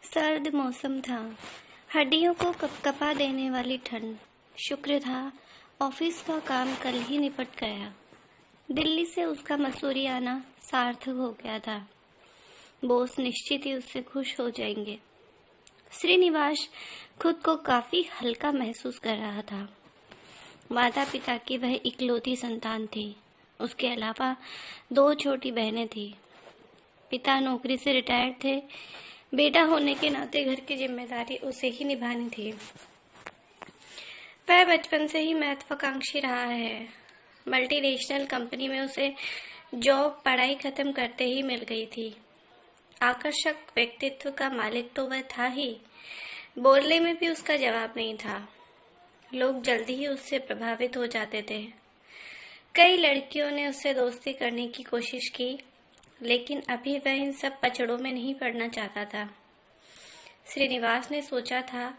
सर्द मौसम था। हड्डियों को कपकपा देने वाली ठंड। शुक्र था ऑफिस का काम कल ही निपट गया। दिल्ली से उसका मसूरी आना सार्थक हो गया था। बॉस निश्चित ही उससे खुश हो जाएंगे। श्रीनिवास खुद को काफी हल्का महसूस कर रहा था। माता पिता की वह इकलौती संतान थी। उसके अलावा 2 छोटी बहनें थी। पिता नौकरी से रिटायर्ड थे। बेटा होने के नाते घर की जिम्मेदारी उसे ही निभानी थी। वह बचपन से ही महत्वाकांक्षी रहा है। मल्टीनेशनल कंपनी में उसे जॉब पढ़ाई खत्म करते ही मिल गई थी। आकर्षक व्यक्तित्व का मालिक तो वह था ही, बोलने में भी उसका जवाब नहीं था। लोग जल्दी ही उससे प्रभावित हो जाते थे। कई लड़कियों ने उससे दोस्ती करने की कोशिश की, लेकिन अभी वह इन सब पचड़ों में नहीं पड़ना चाहता था। श्रीनिवास ने सोचा था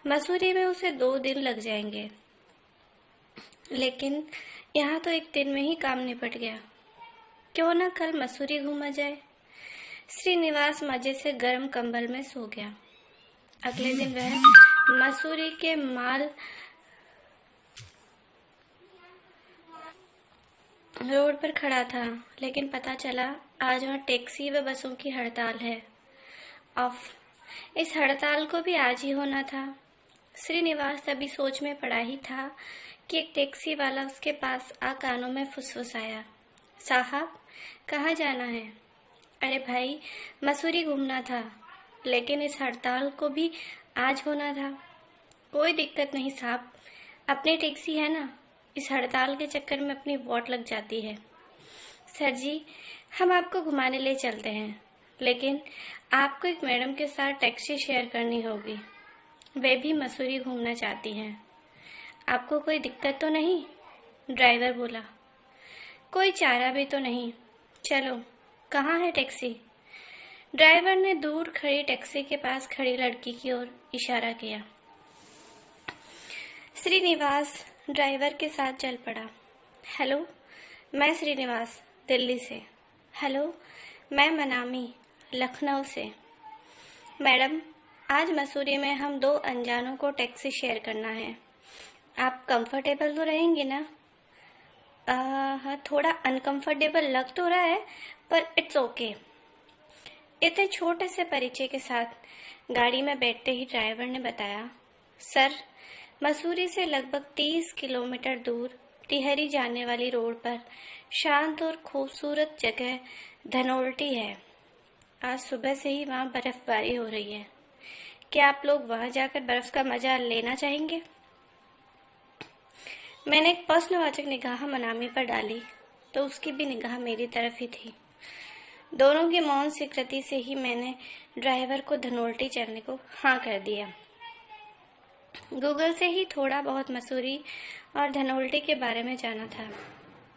मसूरी में उसे 2 दिन लग जाएंगे, लेकिन यहाँ तो एक दिन में ही काम निपट गया। क्यों न कल मसूरी घूमा जाए। श्रीनिवास मजे से गर्म कंबल में सो गया। अगले दिन वह मसूरी के माल रोड पर खड़ा था, लेकिन पता चला आज वहाँ टैक्सी व बसों की हड़ताल है। इस हड़ताल को भी आज ही होना था। श्रीनिवास तभी सोच में पड़ा ही था कि एक टैक्सी वाला उसके पास आ कानों में फुसफुसाया, साहब कहाँ जाना है? अरे भाई, मसूरी घूमना था, लेकिन इस हड़ताल को भी आज होना था। कोई दिक्कत नहीं साहब, अपनी टैक्सी है ना, इस हड़ताल के चक्कर में अपनी वोट लग जाती है। सर जी, हम आपको घुमाने ले चलते हैं, लेकिन आपको एक मैडम के साथ टैक्सी शेयर करनी होगी। वे भी मसूरी घूमना चाहती हैं। आपको कोई दिक्कत तो नहीं? ड्राइवर बोला। कोई चारा भी तो नहीं। चलो, कहाँ है टैक्सी? ड्राइवर ने दूर खड़ी टैक्सी के पास खड़ी लड़की की ओर इशारा किया। श्रीनिवास ड्राइवर के साथ चल पड़ा। हेलो, मैं श्रीनिवास, दिल्ली से। हेलो, मैं मनामी, लखनऊ से। मैडम, आज मसूरी में हम 2 अनजानों को टैक्सी शेयर करना है। आप कंफर्टेबल तो रहेंगे ना? हाँ, थोड़ा अनकंफर्टेबल लग तो रहा है, पर इट्स ओके। इतने छोटे से परिचय के साथ गाड़ी में बैठते ही ड्राइवर ने बताया, सर, मसूरी से लगभग 30 किलोमीटर दूर टिहरी जाने वाली रोड पर शांत और खूबसूरत जगह धनोल्टी है। आज सुबह से ही वहाँ बर्फबारी हो रही है। क्या आप लोग वहाँ जाकर बर्फ का मजा लेना चाहेंगे? मैंने एक प्रश्नवाचक निगाह मनामी पर डाली, तो उसकी भी निगाह मेरी तरफ ही थी। दोनों की मौन स्वीकृति से ही मैंने ड्राइवर को धनोल्टी चलने को हाँ कर दिया। गूगल से ही बहुत मसूरी और धनोल्टी के बारे में जाना था।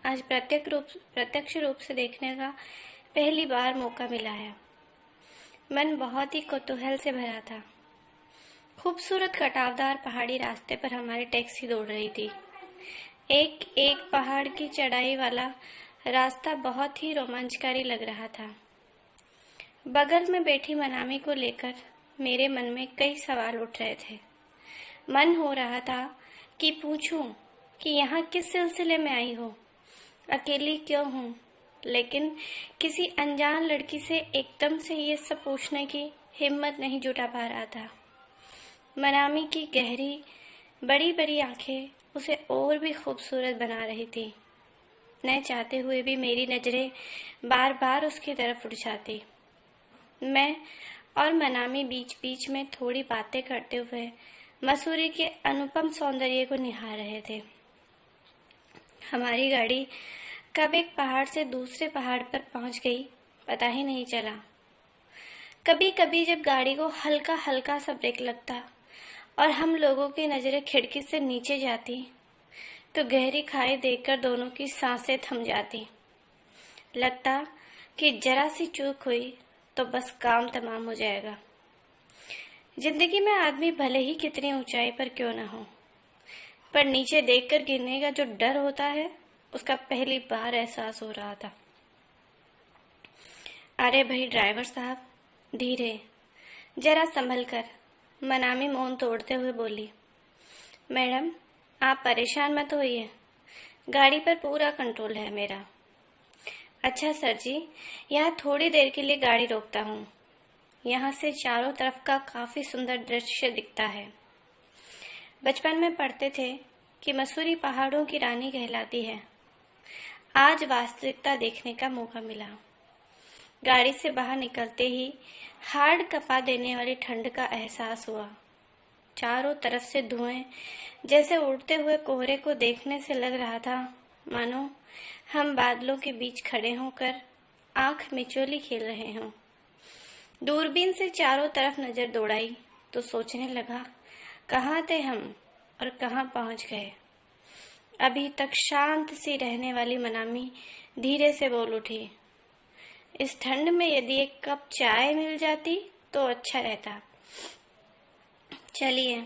आज प्रत्यक्ष रूप से देखने का पहली बार मौका मिला है। मन बहुत ही कौतूहल से भरा था। खूबसूरत कटावदार पहाड़ी रास्ते पर हमारी टैक्सी दौड़ रही थी। एक एक पहाड़ की चढ़ाई वाला रास्ता बहुत ही रोमांचकारी लग रहा था। बगल में बैठी मनामी को लेकर मेरे मन में कई सवाल उठ रहे थे। मन हो रहा था कि पूछूं कि यहाँ किस सिलसिले में आई हो, अकेली क्यों हूँ, लेकिन किसी अनजान लड़की से एकदम से ये सब पूछने की हिम्मत नहीं जुटा पा रहा था। मनामी की गहरी बड़ी बड़ी आंखें उसे और भी खूबसूरत बना रही थी। न चाहते हुए भी मेरी नजरें बार बार उसकी तरफ उठ जाती। मैं और मनामी बीच बीच में थोड़ी बातें करते हुए मसूरी के अनुपम सौंदर्य को निहार रहे थे। हमारी गाड़ी कब एक पहाड़ से दूसरे पहाड़ पर पहुंच गई, पता ही नहीं चला। कभी कभी जब गाड़ी को हल्का हल्का सा ब्रेक लगता और हम लोगों की नजरें खिड़की से नीचे जाती, तो गहरी खाई देखकर दोनों की सांसें थम जाती। लगता कि जरा सी चूक हुई तो बस काम तमाम हो जाएगा। जिंदगी में आदमी भले ही कितनी ऊंचाई पर क्यों ना हो, पर नीचे देखकर गिरने का जो डर होता है, उसका पहली बार एहसास हो रहा था। अरे भाई ड्राइवर साहब, धीरे। जरा संभल कर, मनामी मौन तोड़ते हुए बोली। मैडम, आप परेशान मत होइए, गाड़ी पर पूरा कंट्रोल है मेरा। अच्छा सर जी, यहाँ थोड़ी देर के लिए गाड़ी रोकता हूँ। यहाँ से चारों तरफ का काफी सुंदर दृश्य दिखता है। बचपन में पढ़ते थे कि मसूरी पहाड़ों की रानी कहलाती है। आज वास्तविकता देखने का मौका मिला। गाड़ी से बाहर निकलते ही हाड़ कपा देने वाली ठंड का एहसास हुआ। चारों तरफ से धुएं जैसे उड़ते हुए कोहरे को देखने से लग रहा था मानो हम बादलों के बीच खड़े होकर आंख मिचोली खेल रहे हों। दूरबीन से चारों तरफ नजर दौड़ाई तो सोचने लगा, कहाँ थे हम और कहाँ पहुंच गए। अभी तक शांत सी रहने वाली मनामी धीरे से बोल उठी, इस ठंड में यदि एक कप चाय मिल जाती तो अच्छा रहता। चलिए,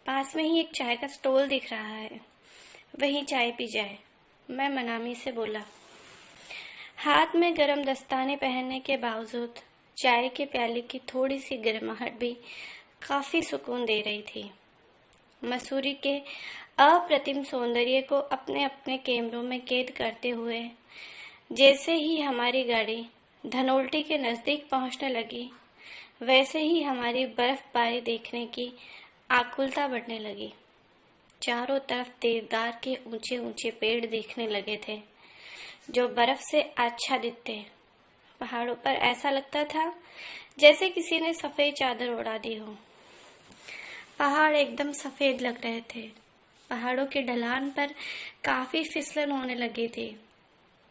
पास में ही एक चाय का स्टॉल दिख रहा है, वहीं चाय पी जाए, मैं मनामी से बोला। हाथ में गरम दस्ताने पहनने के बावजूद चाय के प्याले की थोड़ी सी गर्माहट भी काफी सुकून दे रही थी। मसूरी के अप्रतिम सौंदर्य को अपने अपने कैमरों में कैद करते हुए जैसे ही हमारी गाड़ी धनोल्टी के नजदीक पहुंचने लगी, वैसे ही हमारी बर्फबारी देखने की आकुलता बढ़ने लगी। चारों तरफ देवदार के ऊंचे ऊंचे पेड़ दिखने लगे थे जो बर्फ से आच्छादित थे। पहाड़ों पर ऐसा लगता था जैसे किसी ने सफेद चादर ओढ़ा दी हो। पहाड़ एकदम सफेद लग रहे थे। पहाड़ों के ढलान पर काफी फिसलन होने लगी थी।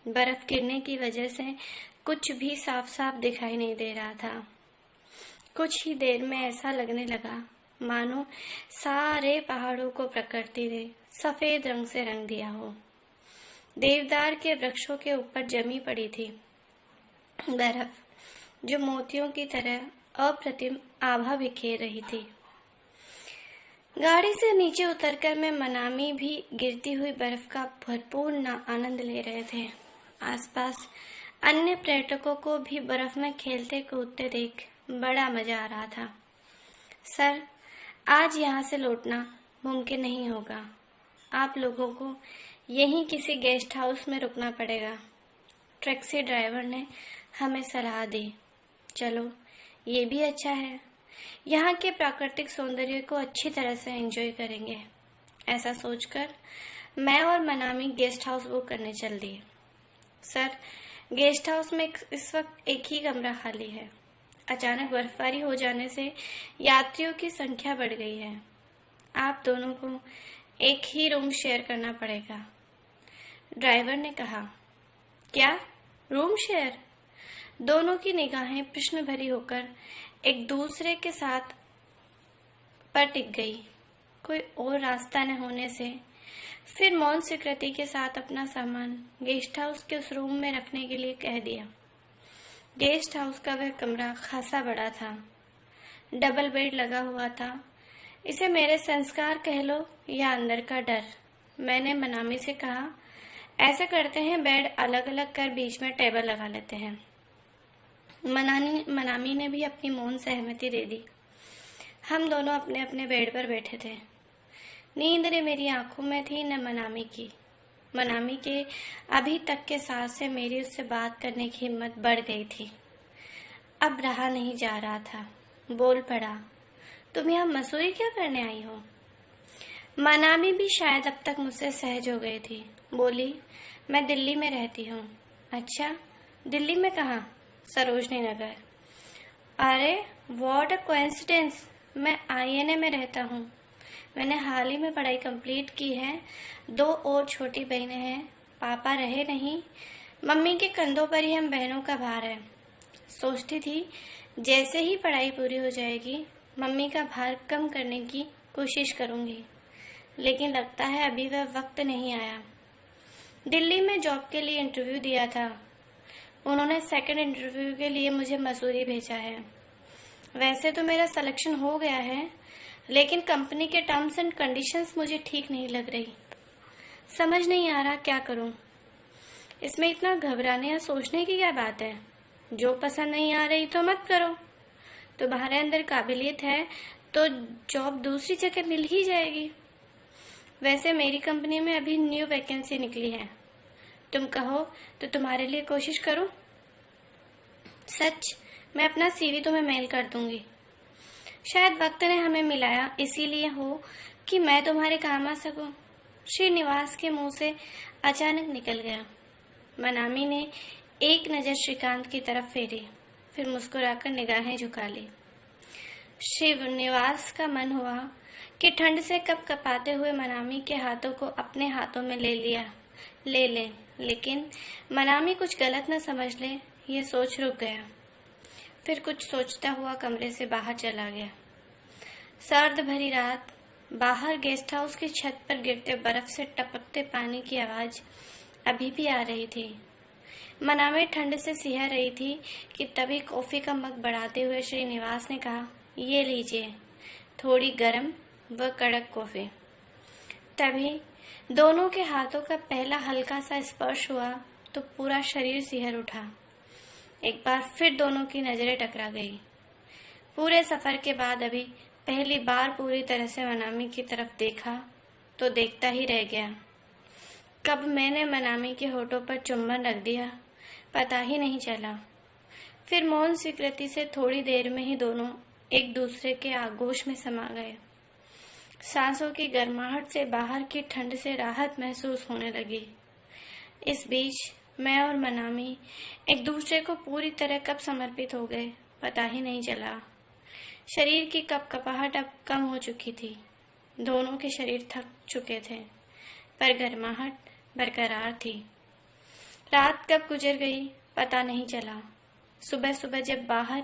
बर्फ गिरने की वजह से कुछ भी साफ साफ दिखाई नहीं दे रहा था। कुछ ही देर में ऐसा लगने लगा मानो सारे पहाड़ों को प्रकृति ने सफेद रंग से रंग दिया हो। देवदार के वृक्षों के ऊपर जमी पड़ी थी बर्फ, जो मोतियों की तरह अप्रतिम आभा बिखेर रही थी। गाड़ी से नीचे उतरकर मैं मनामी भी गिरती हुई बर्फ का भरपूर आनंद ले रहे थे। आसपास अन्य पर्यटकों को भी बर्फ में खेलते कूदते देख बड़ा मजा आ रहा था। सर, आज यहाँ से लौटना मुमकिन नहीं होगा। आप लोगों को यहीं किसी गेस्ट हाउस में रुकना पड़ेगा, टैक्सी ड्राइवर ने हमें सलाह दी। चलो, ये भी अच्छा है, यहाँ के प्राकृतिक सौंदर्य को अच्छी तरह से एंजॉय करेंगे। ऐसा सोचकर मैं और मनामी गेस्ट हाउस बुक करने चल दिए। सर, गेस्ट हाउस में इस वक्त एक ही कमरा खाली है। अचानक बर्फबारी हो जाने से यात्रियों की संख्या बढ़ गई है। आप दोनों को एक ही रूम शेयर करना पड़ेगा, ड्राइवर ने कहा। क्या, रूम शेयर? दोनों की निगाहें प्रश्न भरी होकर एक दूसरे के साथ पर टिक गई। कोई और रास्ता न होने से फिर मौन स्वीकृति के साथ अपना सामान गेस्ट हाउस के उस रूम में रखने के लिए कह दिया। गेस्ट हाउस का वह कमरा खासा बड़ा था। डबल बेड लगा हुआ था। इसे मेरे संस्कार कह लो या अंदर का डर। मैंने मनामी से कहा, ऐसा करते हैं, बेड अलग अलग कर बीच में टेबल लगा लेते हैं। मनामी ने भी अपनी मौन सहमति दे दी। हम दोनों अपने अपने बेड पर बैठे थे। नींद ने मेरी आंखों में थी न मनामी की। मनामी के अभी तक के साथ से मेरी उससे बात करने की हिम्मत बढ़ गई थी। अब रहा नहीं जा रहा था। बोल पड़ा, तुम यहाँ मसूरी क्या करने आई हो? मनामी भी शायद अब तक मुझसे सहज हो गई थी। बोली, मैं दिल्ली में रहती हूँ। अच्छा, दिल्ली में कहाँ? सरोजनी नगर। अरे व्हाट अ कोइंसिडेंस, मैं INA में रहता हूँ। मैंने हाल ही में पढ़ाई कंप्लीट की है। 2 और छोटी बहनें हैं। पापा रहे नहीं, मम्मी के कंधों पर ही हम बहनों का भार है। सोचती थी जैसे ही पढ़ाई पूरी हो जाएगी मम्मी का भार कम करने की कोशिश करूंगी, लेकिन लगता है अभी वह वक्त नहीं आया। दिल्ली में जॉब के लिए इंटरव्यू दिया था। उन्होंने सेकंड इंटरव्यू के लिए मुझे मसूरी भेजा है। वैसे तो मेरा सिलेक्शन हो गया है, लेकिन कंपनी के टर्म्स एंड कंडीशंस मुझे ठीक नहीं लग रही। समझ नहीं आ रहा क्या करूं। इसमें इतना घबराने या सोचने की क्या बात है? जो पसंद नहीं आ रही तो मत करो। तुम्हारे अंदर काबिलियत है तो जॉब दूसरी जगह मिल ही जाएगी। वैसे मेरी कंपनी में अभी न्यू वैकेंसी निकली है, तुम कहो तो तुम्हारे लिए कोशिश करूं। सच, मैं अपना सीवी तुम्हें मेल कर दूंगी। शायद वक्त ने हमें मिलाया इसीलिए हो कि मैं तुम्हारे काम आ सकूं। श्रीनिवास के मुंह से अचानक निकल गया। मनामी ने एक नजर श्रीकांत की तरफ फेरी, फिर मुस्कुराकर निगाहें झुका ली। श्रीनिवास का मन हुआ कि ठंड से कपकपाते हुए मनामी के हाथों को अपने हाथों में ले ले, लेकिन मनामी कुछ गलत न समझ ले, ये सोच रुक गया। फिर कुछ सोचता हुआ कमरे से बाहर चला गया। सर्द भरी रात, बाहर गेस्ट हाउस की छत पर गिरते बर्फ से टपकते पानी की आवाज अभी भी आ रही थी। मनामी ठंड से सिहर रही थी कि तभी कॉफी का मग बढ़ाते हुए श्रीनिवास ने कहा, ये लीजिए, थोड़ी गर्म व कड़क कॉफी। तभी दोनों के हाथों का पहला हल्का सा स्पर्श हुआ तो पूरा शरीर सिहर उठा। एक बार फिर दोनों की नजरें टकरा गई। पूरे सफर के बाद अभी पहली बार पूरी तरह से मनामी की तरफ देखा तो देखता ही रह गया। कब मैंने मनामी के होठों पर चुंबन रख दिया पता ही नहीं चला। फिर मौन स्वीकृति से थोड़ी देर में ही दोनों एक दूसरे के आगोश में समा गए। सांसों की गर्माहट से बाहर की ठंड से राहत महसूस होने लगी। इस बीच मैं और मनामी एक दूसरे को पूरी तरह कब समर्पित हो गए पता ही नहीं चला। शरीर की कपकपाहट अब कम हो चुकी थी। दोनों के शरीर थक चुके थे पर गर्माहट बरकरार थी। रात कब गुजर गई पता नहीं चला। सुबह सुबह जब बाहर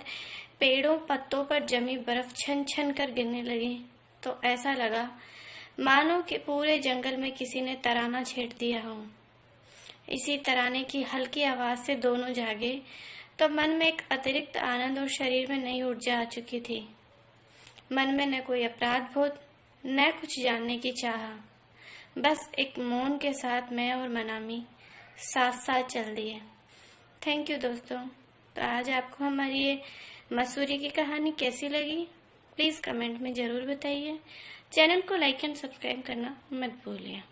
पेड़ों पत्तों पर जमी बर्फ छन छन कर गिरने लगी तो ऐसा लगा मानो कि पूरे जंगल में किसी ने तराना छेड़ दिया हो। इसी तराने की हल्की आवाज से दोनों जागे तो मन में एक अतिरिक्त आनंद और शरीर में नई ऊर्जा आ चुकी थी। मन में न कोई अपराध बोध न कुछ जानने की चाह, बस एक मौन के साथ मैं और मनामी साथ साथ चल दिए। थैंक यू दोस्तों। तो आज आपको हमारी ये मसूरी की कहानी कैसी लगी प्लीज़ कमेंट में ज़रूर बताइए। चैनल को लाइक एंड सब्सक्राइब करना मत भूलिए।